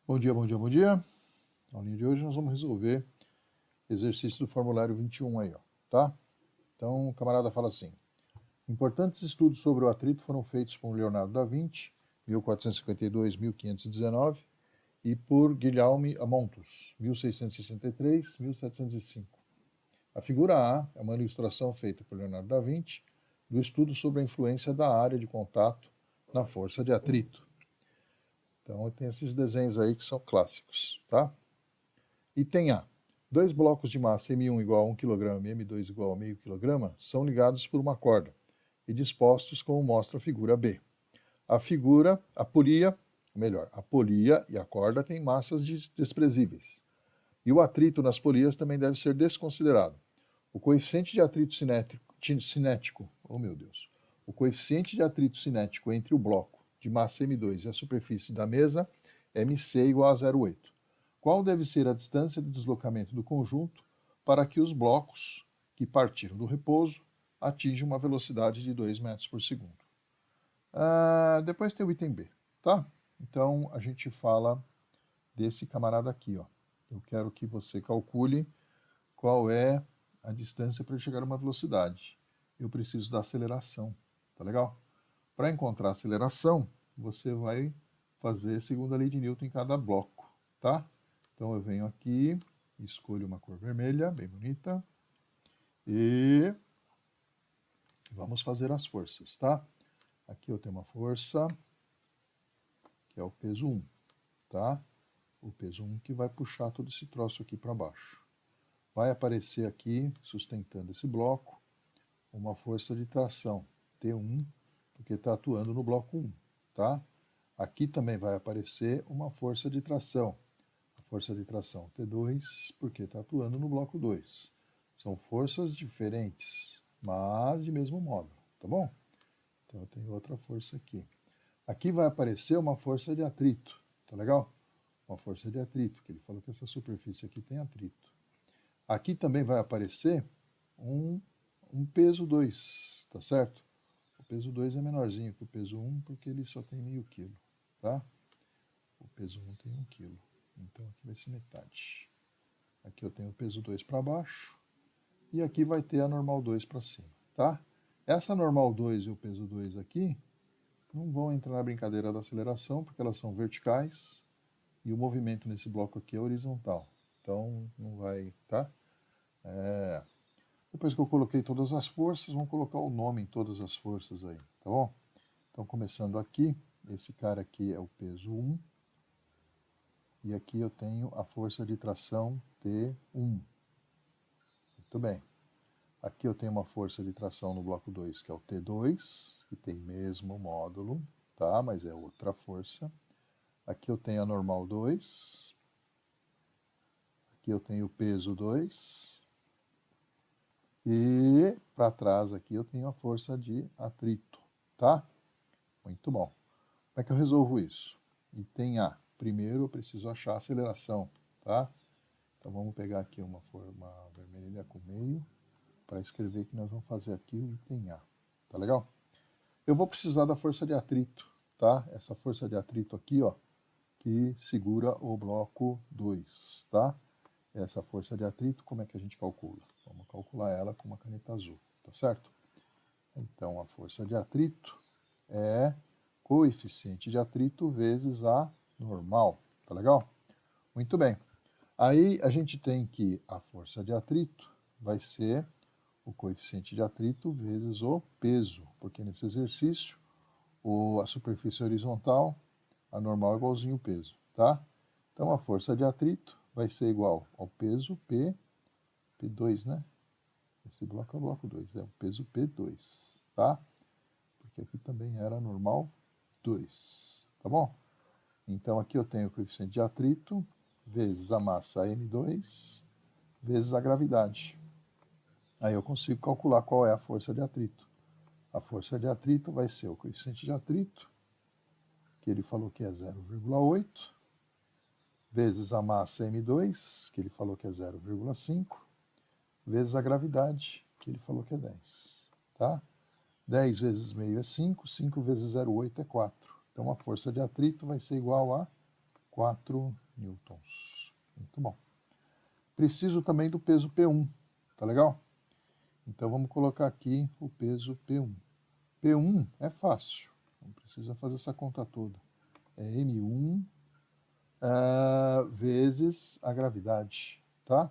Bom dia, bom dia, bom dia. Na aulinha de hoje nós vamos resolver exercício do formulário 21 aí, ó, tá? Então, o camarada fala assim: importantes estudos sobre o atrito foram feitos por Leonardo da Vinci, 1452-1519, e por Guilherme Amontus, 1663-1705. A figura A é uma ilustração feita por Leonardo da Vinci do estudo sobre a influência da área de contato na força de atrito. Então, tem esses desenhos aí que são clássicos, tá? Item A. Dois blocos de massa M1 igual a 1 kg e M2 igual a meio kg são ligados por uma corda e dispostos como mostra a figura B. A polia e a corda têm massas desprezíveis. E o atrito nas polias também deve ser desconsiderado. O coeficiente de atrito cinético, o coeficiente de atrito cinético entre o bloco de massa M2 e a superfície da mesa, MC igual a 0,8. Qual deve ser a distância de deslocamento do conjunto para que os blocos que partiram do repouso atinjam uma velocidade de 2 metros por segundo? Depois tem o item B, tá? Então, a gente fala desse camarada aqui, ó. Eu quero que você calcule qual é a distância para chegar a uma velocidade. Eu preciso da aceleração, tá legal? Para encontrar a aceleração, você vai fazer segundo a lei de Newton em cada bloco, tá? Então eu venho aqui, escolho uma cor vermelha, bem bonita, e vamos fazer as forças, tá? Aqui eu tenho uma força, que é o peso 1, tá? O peso 1 que vai puxar todo esse troço aqui para baixo. Vai aparecer aqui, sustentando esse bloco, uma força de tração, T1, porque está atuando no bloco 1, tá? Aqui também vai aparecer uma força de tração, força de tração T2, porque está atuando no bloco 2. São forças diferentes, mas de mesmo módulo, tá bom? Então eu tenho outra força aqui. Aqui vai aparecer uma força de atrito, tá legal? Uma força de atrito, que ele falou que essa superfície aqui tem atrito. Aqui também vai aparecer um peso 2, tá certo? O peso 2 é menorzinho que o peso 1, porque ele só tem meio quilo, tá? O peso 1 tem 1 quilo. Então aqui vai ser metade. Aqui eu tenho o peso 2 para baixo. E aqui vai ter a normal 2 para cima, tá? Essa normal 2 e o peso 2 aqui não vão entrar na brincadeira da aceleração, porque elas são verticais. E o movimento nesse bloco aqui é horizontal. Então não vai, tá? Depois que eu coloquei todas as forças, vamos colocar o nome em todas as forças aí, tá bom? Então começando aqui, esse cara aqui é o peso 1. E aqui eu tenho a força de tração T1. Muito bem. Aqui eu tenho uma força de tração no bloco 2, que é o T2, que tem mesmo módulo, tá? Mas é outra força. Aqui eu tenho a normal 2. Aqui eu tenho o peso 2. E para trás aqui eu tenho a força de atrito, tá? Muito bom. Como é que eu resolvo isso? Item A. Primeiro eu preciso achar a aceleração, tá? Então vamos pegar aqui uma forma vermelha com meio para escrever que nós vamos fazer aqui o item A. Tá legal? Eu vou precisar da força de atrito, tá? Essa força de atrito aqui, ó, que segura o bloco 2, tá? Essa força de atrito, como é que a gente calcula? Vamos calcular ela com uma caneta azul, tá certo? Então a força de atrito é coeficiente de atrito vezes a normal, tá legal? Muito bem. Aí a gente tem que a força de atrito vai ser o coeficiente de atrito vezes o peso, porque nesse exercício a superfície horizontal, a normal é igualzinho o peso, tá? Então a força de atrito vai ser igual ao peso P2, né? Esse bloco é o bloco 2, é o peso P2, tá? Porque aqui também era normal 2, tá bom? Então aqui eu tenho o coeficiente de atrito vezes a massa M2 vezes a gravidade. Aí eu consigo calcular qual é a força de atrito. A força de atrito vai ser o coeficiente de atrito, que ele falou que é 0,8, vezes a massa M2, que ele falou que é 0,5, vezes a gravidade, que ele falou que é 10. Tá? 10 vezes meio é 5, 5 vezes 0,8 é 4. Então a força de atrito vai ser igual a 4 newtons. Muito bom. Preciso também do peso P1, tá legal? Então vamos colocar aqui o peso P1. P1 é fácil, não precisa fazer essa conta toda. É M1 vezes a gravidade, tá?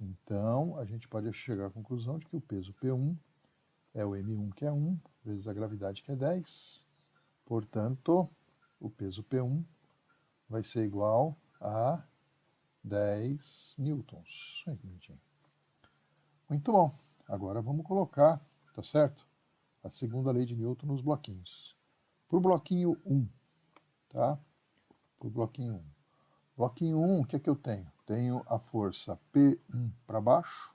Então a gente pode chegar à conclusão de que o peso P1 é o M1, que é 1, vezes a gravidade, que é 10. Portanto, o peso P1 vai ser igual a 10 newtons. Olha que bonitinho. Muito bom. Agora vamos colocar, tá certo? A segunda lei de Newton nos bloquinhos. Para o bloquinho 1, tá? Para o bloquinho 1. Bloquinho 1, o que é que eu tenho? Tenho a força P1 para baixo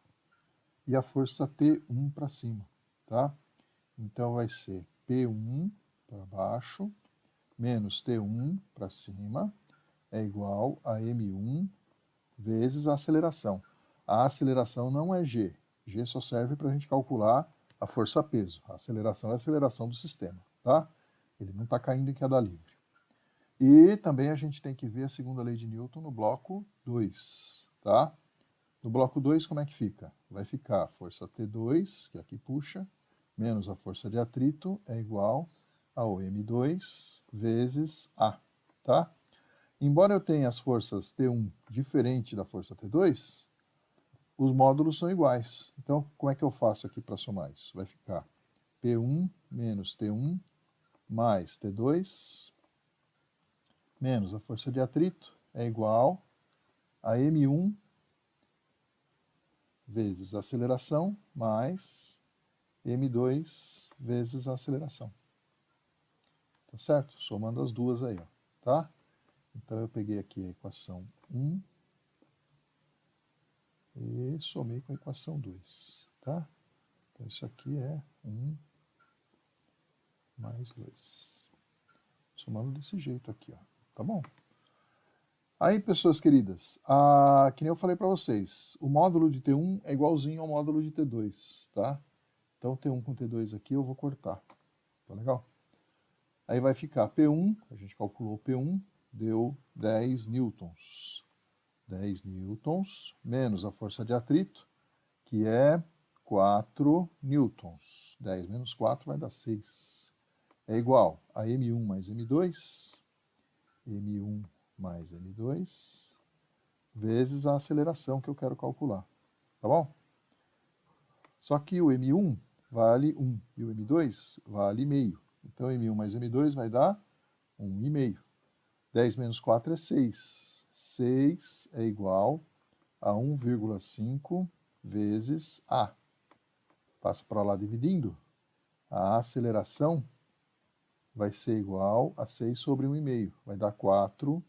e a força T1 para cima, tá? Então vai ser P1 para baixo menos T1 para cima é igual a M1 vezes a aceleração. A aceleração não é G. G só serve para a gente calcular a força-peso. A aceleração é a aceleração do sistema, tá? Ele não está caindo em queda livre. E também a gente tem que ver a segunda lei de Newton no bloco 2, tá? No bloco 2, como é que fica? Vai ficar a força T2, que aqui puxa, menos a força de atrito, é igual ao M2 vezes A, tá? Embora eu tenha as forças T1 diferente da força T2, os módulos são iguais. Então, como é que eu faço aqui para somar isso? Vai ficar P1 menos T1 mais T2 menos a força de atrito é igual a M1 vezes a aceleração mais M2 vezes a aceleração. Tá certo? Somando as duas aí, ó, tá? Então eu peguei aqui a equação 1 e somei com a equação 2, tá? Então isso aqui é 1 mais 2. Somando desse jeito aqui, ó. Tá bom? Aí, pessoas queridas, que nem eu falei para vocês, o módulo de T1 é igualzinho ao módulo de T2, tá? Então, T1 com T2 aqui eu vou cortar, tá legal? Aí vai ficar P1, a gente calculou P1, deu 10 newtons. 10 newtons menos a força de atrito, que é 4 newtons. 10 menos 4 vai dar 6. É igual a M1 mais M2, M1 mais M2, vezes a aceleração que eu quero calcular. Tá bom? Só que o M1 vale 1 e o M2 vale meio. Então, M1 mais M2 vai dar 1,5. 10 menos 4 é 6. 6 é igual a 1,5 vezes A. Passa para lá dividindo. A aceleração vai ser igual a 6 sobre 1,5. Vai dar 4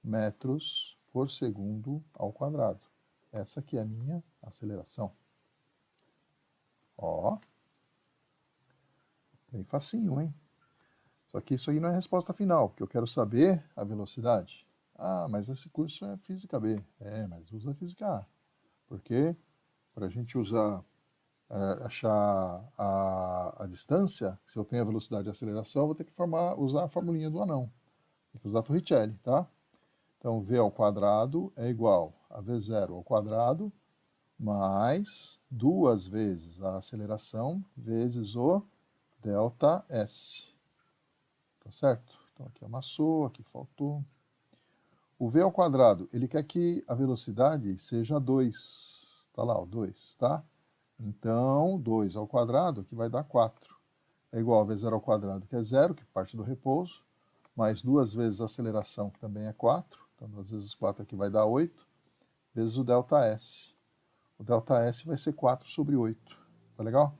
metros por segundo ao quadrado. Essa aqui é a minha aceleração. Ó. Bem facinho, hein? Só que isso aí não é a resposta final, porque eu quero saber a velocidade. Ah, mas esse curso é Física B. É, mas usa Física A. Porque para a gente achar a distância, se eu tenho a velocidade e a aceleração, eu vou ter que usar a formulinha do anão. Tem que usar Torricelli, tá? Então, V ao quadrado é igual a V0 ao quadrado mais 2 vezes a aceleração vezes o delta S. Tá certo? Então, aqui amassou, aqui faltou. O V ao quadrado, ele quer que a velocidade seja 2. Tá lá, o 2, tá? Então, 2 ao quadrado, aqui vai dar 4. É igual a V0 ao quadrado, que é 0, que parte do repouso, mais 2 vezes a aceleração, que também é 4. Então, 2 vezes 4 aqui vai dar 8, vezes o delta S. O delta S vai ser 4 sobre 8. Tá legal?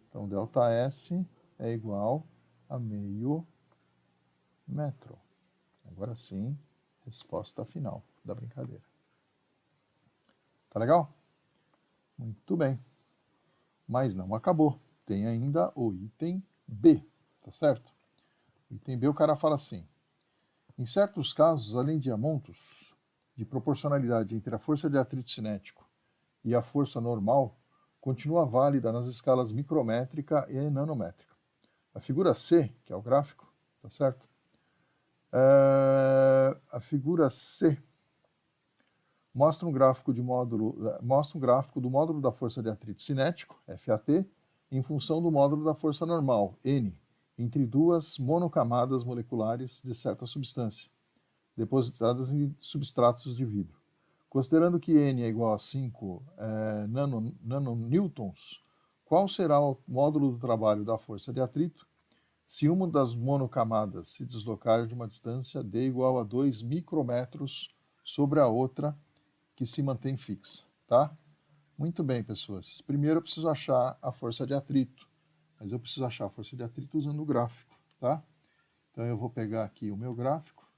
Então, o delta S é igual a meio metro. Agora sim, resposta final da brincadeira. Tá legal? Muito bem. Mas não acabou. Tem ainda o item B, tá certo? O item B, o cara fala assim: em certos casos, além de amontos de proporcionalidade entre a força de atrito cinético e a força normal, continua válida nas escalas micrométrica e nanométrica. A figura C, que é o gráfico, tá certo? a figura C mostra um gráfico do módulo da força de atrito cinético, FAT, em função do módulo da força normal, N, entre duas monocamadas moleculares de certa substância, depositadas em substratos de vidro. Considerando que N é igual a 5 nanonewtons, qual será o módulo do trabalho da força de atrito se uma das monocamadas se deslocar de uma distância d igual a 2 micrômetros sobre a outra que se mantém fixa, tá? Muito bem, pessoas. Primeiro eu preciso achar a força de atrito, mas eu preciso achar a força de atrito usando o gráfico, tá? Então eu vou pegar aqui o meu gráfico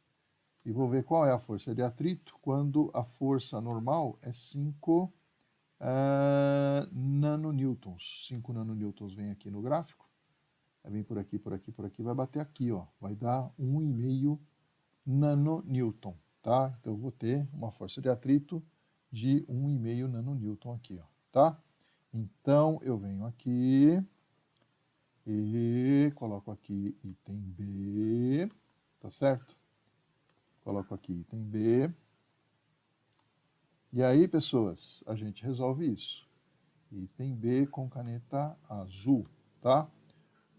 e vou ver qual é a força de atrito quando a força normal é 5 nanonewtons. 5 nanonewtons vem aqui no gráfico, vem por aqui, por aqui, por aqui, vai bater aqui, ó, vai dar 1,5 nanonewton, tá? Então eu vou ter uma força de atrito de 1,5 nanonewton aqui, ó, tá? Então eu venho aqui e coloco aqui item B, tá certo? Coloco aqui item B. E aí, pessoas, a gente resolve isso. Item B com caneta azul, tá?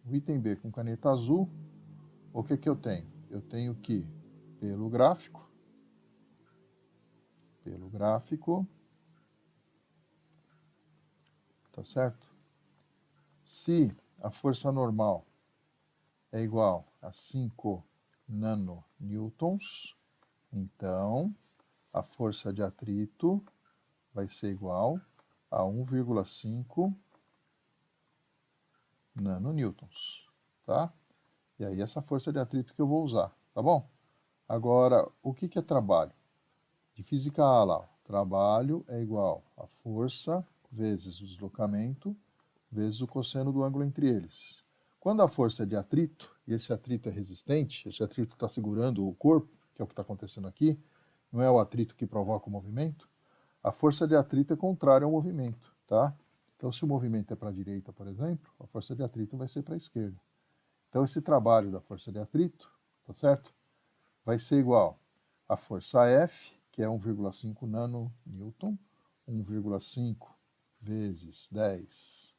O item B com caneta azul, o que eu tenho? Eu tenho que, pelo gráfico, tá certo? Se a força normal é igual a 5 nanonewtons, então a força de atrito vai ser igual a 1,5 nanonewtons, tá? E aí essa força de atrito que eu vou usar, tá bom? Agora, o que é trabalho? De física A lá, trabalho é igual a força vezes o deslocamento vezes o cosseno do ângulo entre eles. Quando a força é de atrito, e esse atrito é resistente, esse atrito está segurando o corpo, que é o que está acontecendo aqui, não é o atrito que provoca o movimento, a força de atrito é contrária ao movimento, tá? Então, se o movimento é para a direita, por exemplo, a força de atrito vai ser para a esquerda. Então, esse trabalho da força de atrito, tá certo? Vai ser igual a força F, que é 1,5 nanonewton, 1,5 vezes 10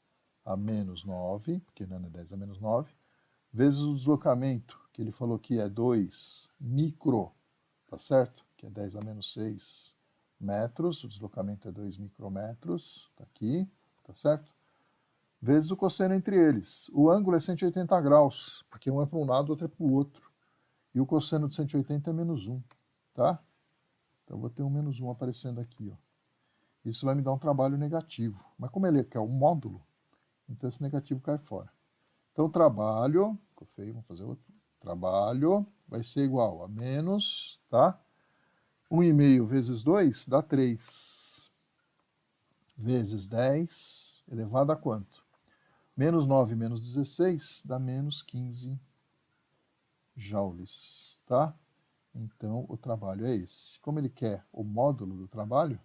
a menos 9, porque nano é 10 a menos 9, vezes o deslocamento, que ele falou que é 2 micro, tá certo? Que é 10 a menos 6 metros, o deslocamento é 2 micrometros, tá aqui, tá certo? Vezes o cosseno entre eles. O ângulo é 180 graus, porque um é para um lado, outro é para o outro. E o cosseno de 180 é menos 1, tá? Então eu vou ter um menos 1 aparecendo aqui, ó. Isso vai me dar um trabalho negativo. Mas como ele quer um módulo, então esse negativo cai fora. Então trabalho, ficou feio, vamos fazer outro. Trabalho vai ser igual a menos, tá? 1,5 vezes 2 dá 3. Vezes 10 elevado a quanto? Menos 9 menos 16 dá menos 15 joules, tá? Então, o trabalho é esse. Como ele quer o módulo do trabalho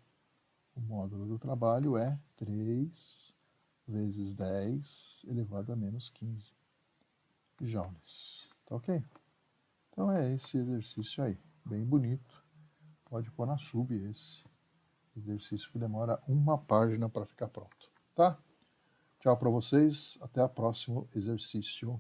é 3 vezes 10 elevado a menos 15 joules. Tá ok? Então é esse exercício aí, bem bonito. Pode pôr na sub esse exercício que demora uma página para ficar pronto, tá? Tchau para vocês, até o próximo exercício.